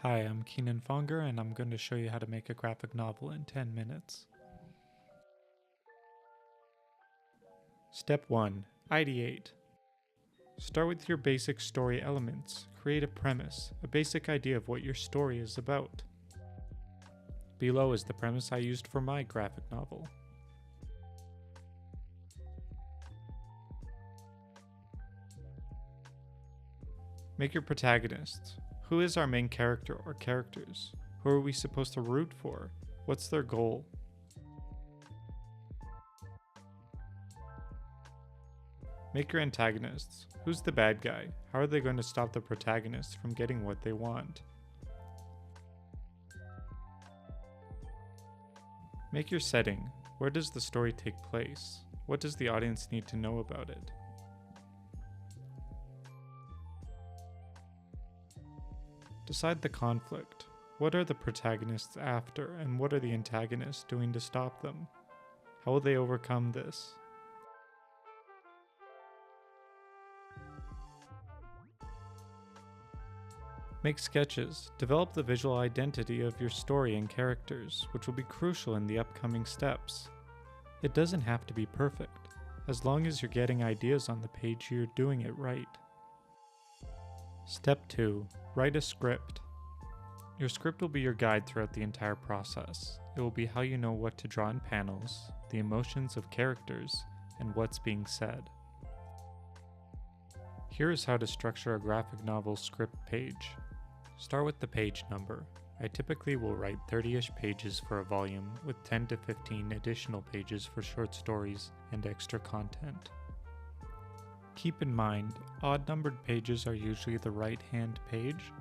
Hi, I'm Keenan Fonger and I'm going to show you how to make a graphic novel in 10 minutes. Step 1. Ideate. Start with your basic story elements. Create a premise, a basic idea of what your story is about. Below is the premise I used for my graphic novel. Make your protagonists. Who is our main character or characters? Who are we supposed to root for? What's their goal? Make your antagonists. Who's the bad guy? How are they going to stop the protagonists from getting what they want? Make your setting. Where does the story take place? What does the audience need to know about it? Decide the conflict. What are the protagonists after, and what are the antagonists doing to stop them? How will they overcome this? Make sketches. Develop the visual identity of your story and characters, which will be crucial in the upcoming steps. It doesn't have to be perfect. As long as you're getting ideas on the page, you're doing it right. Step 2. Write a script. Your script will be your guide throughout the entire process. It will be how you know what to draw in panels, the emotions of characters, and what's being said. Here is how to structure a graphic novel script page. Start with the page number. I typically will write 30-ish pages for a volume, with 10 to 15 additional pages for short stories and extra content. Keep in mind, odd-numbered pages are usually the right-hand page,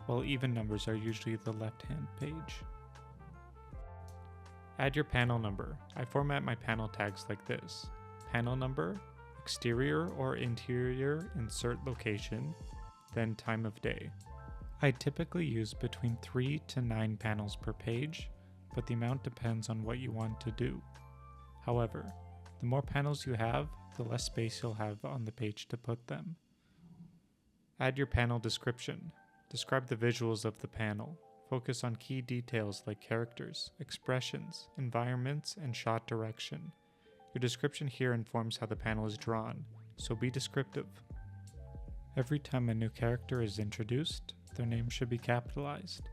while even numbers are usually the left-hand page. Add your panel number. I format my panel tags like this: panel number, exterior or interior insert location, then time of day. I typically use between 3 to 9 panels per page, but the amount depends on what you want to do. However, the more panels you have, the less space you'll have on the page to put them. Add your panel description. Describe the visuals of the panel. Focus on key details like characters, expressions, environments, and shot direction. Your description here informs how the panel is drawn, so be descriptive. Every time a new character is introduced, their name should be capitalized.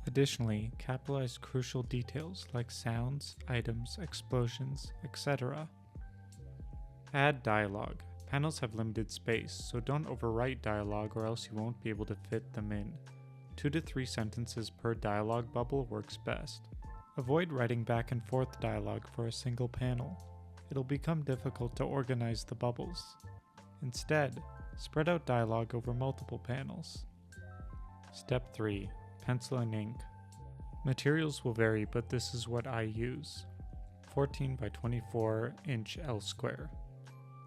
Additionally, capitalize crucial details like sounds, items, explosions, etc. Add dialogue. Panels have limited space, so don't overwrite dialogue or else you won't be able to fit them in. 2 to 3 sentences per dialogue bubble works best. Avoid writing back and forth dialogue for a single panel. It'll become difficult to organize the bubbles. Instead, spread out dialogue over multiple panels. Step 3. Pencil and ink. Materials will vary, but this is what I use. 14 by 24 inch L square.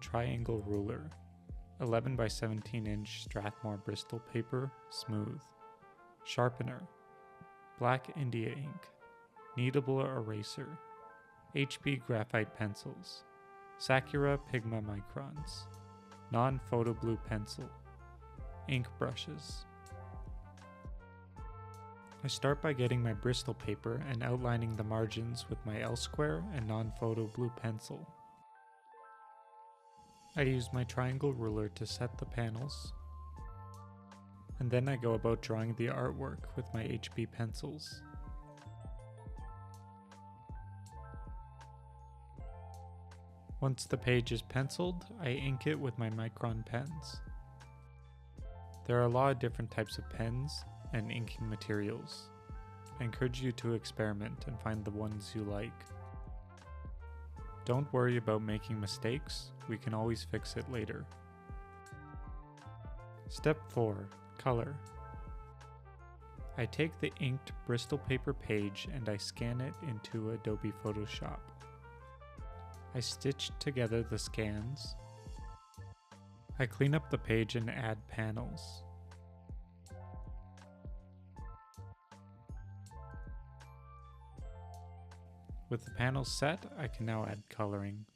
Triangle ruler. 11 by 17 inch Strathmore Bristol paper, smooth. Sharpener. Black India ink. Kneadable eraser. HB graphite pencils. Sakura Pigma microns. Non-photo blue pencil. Ink brushes. I start by getting my Bristol paper and outlining the margins with my L-square and non-photo blue pencil. I use my triangle ruler to set the panels, and then I go about drawing the artwork with my HB pencils. Once the page is penciled, I ink it with my micron pens. There are a lot of different types of pens and inking materials. I encourage you to experiment and find the ones you like. Don't worry about making mistakes, we can always fix it later. Step 4. Color. I take the inked Bristol paper page and I scan it into Adobe Photoshop. I stitch together the scans. I clean up the page and add panels. With the panels set, I can now add coloring.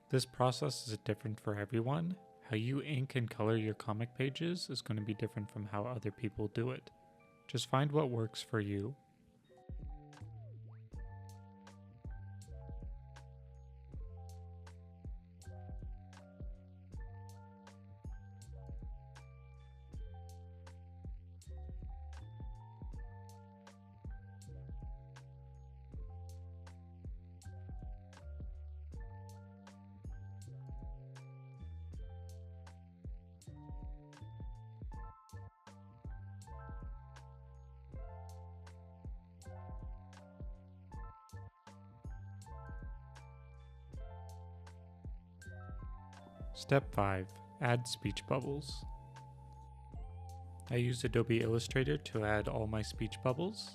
This process is different for everyone. How you ink and color your comic pages is going to be different from how other people do it. Just find what works for you. Step 5. Add speech bubbles. I use Adobe Illustrator to add all my speech bubbles.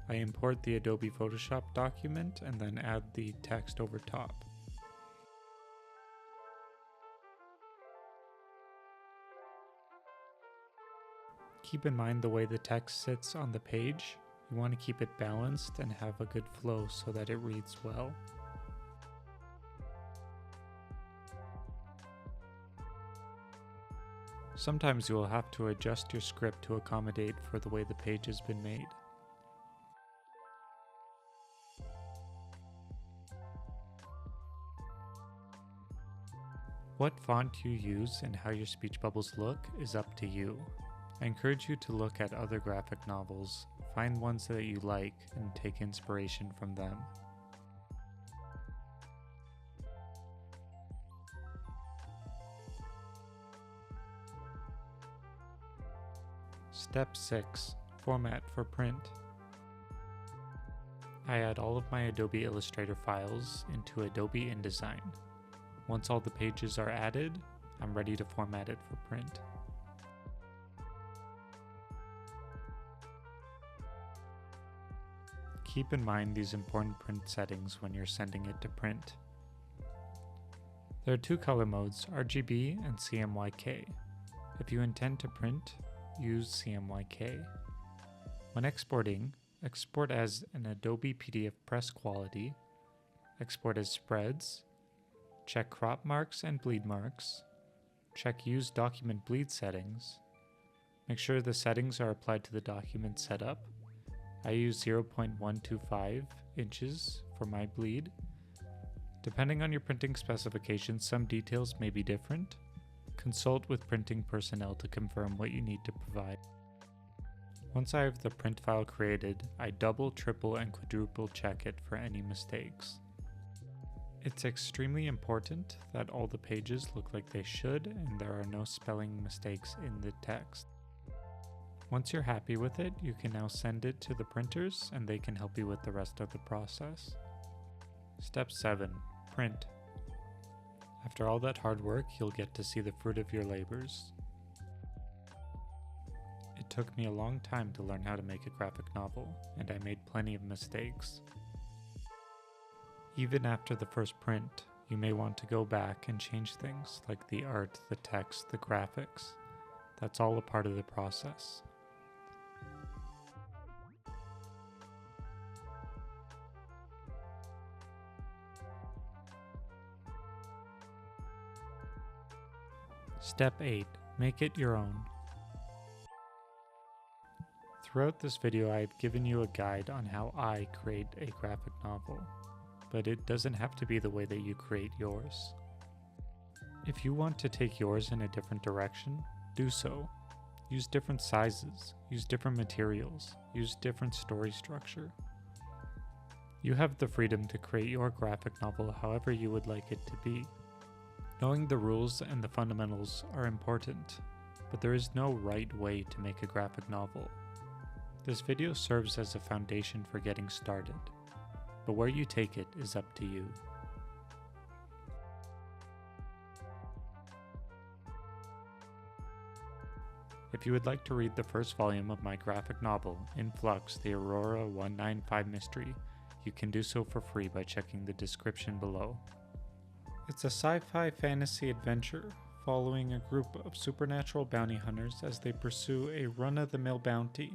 I import the Adobe Photoshop document and then add the text over top. Keep in mind the way the text sits on the page. You want to keep it balanced and have a good flow so that it reads well. Sometimes you will have to adjust your script to accommodate for the way the page has been made. What font you use and how your speech bubbles look is up to you. I encourage you to look at other graphic novels, find ones that you like, and take inspiration from them. Step 6. Format for print. I add all of my Adobe Illustrator files into Adobe InDesign. Once all the pages are added, I'm ready to format it for print. Keep in mind these important print settings when you're sending it to print. There are two color modes, RGB and CMYK. If you intend to print, use CMYK. When exporting, export as an Adobe PDF press quality, export as spreads, check crop marks and bleed marks, check use document bleed settings, make sure the settings are applied to the document setup. I use 0.125 inches for my bleed. Depending on your printing specifications, some details may be different. Consult with printing personnel to confirm what you need to provide. Once I have the print file created, I double, triple, and quadruple check it for any mistakes. It's extremely important that all the pages look like they should and there are no spelling mistakes in the text. Once you're happy with it, you can now send it to the printers and they can help you with the rest of the process. Step 7. Print. After all that hard work, you'll get to see the fruit of your labors. It took me a long time to learn how to make a graphic novel, and I made plenty of mistakes. Even after the first print, you may want to go back and change things like the art, the text, the graphics. That's all a part of the process. Step 8. Make it your own. Throughout this video, I've given you a guide on how I create a graphic novel, but it doesn't have to be the way that you create yours. If you want to take yours in a different direction, do so. Use different sizes, use different materials, use different story structure. You have the freedom to create your graphic novel however you would like it to be. Knowing the rules and the fundamentals are important, but there is no right way to make a graphic novel. This video serves as a foundation for getting started, but where you take it is up to you. If you would like to read the first volume of my graphic novel, INFLUX, the AURORA 195 Mystery, you can do so for free by checking the description below. It's a sci-fi fantasy adventure following a group of supernatural bounty hunters as they pursue a run-of-the-mill bounty,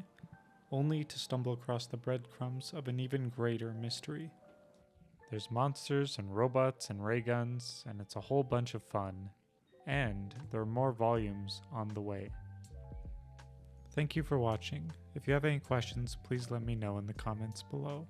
only to stumble across the breadcrumbs of an even greater mystery. There's monsters and robots and ray guns, and it's a whole bunch of fun. and there are more volumes on the way. Thank you for watching. If you have any questions, please let me know in the comments below.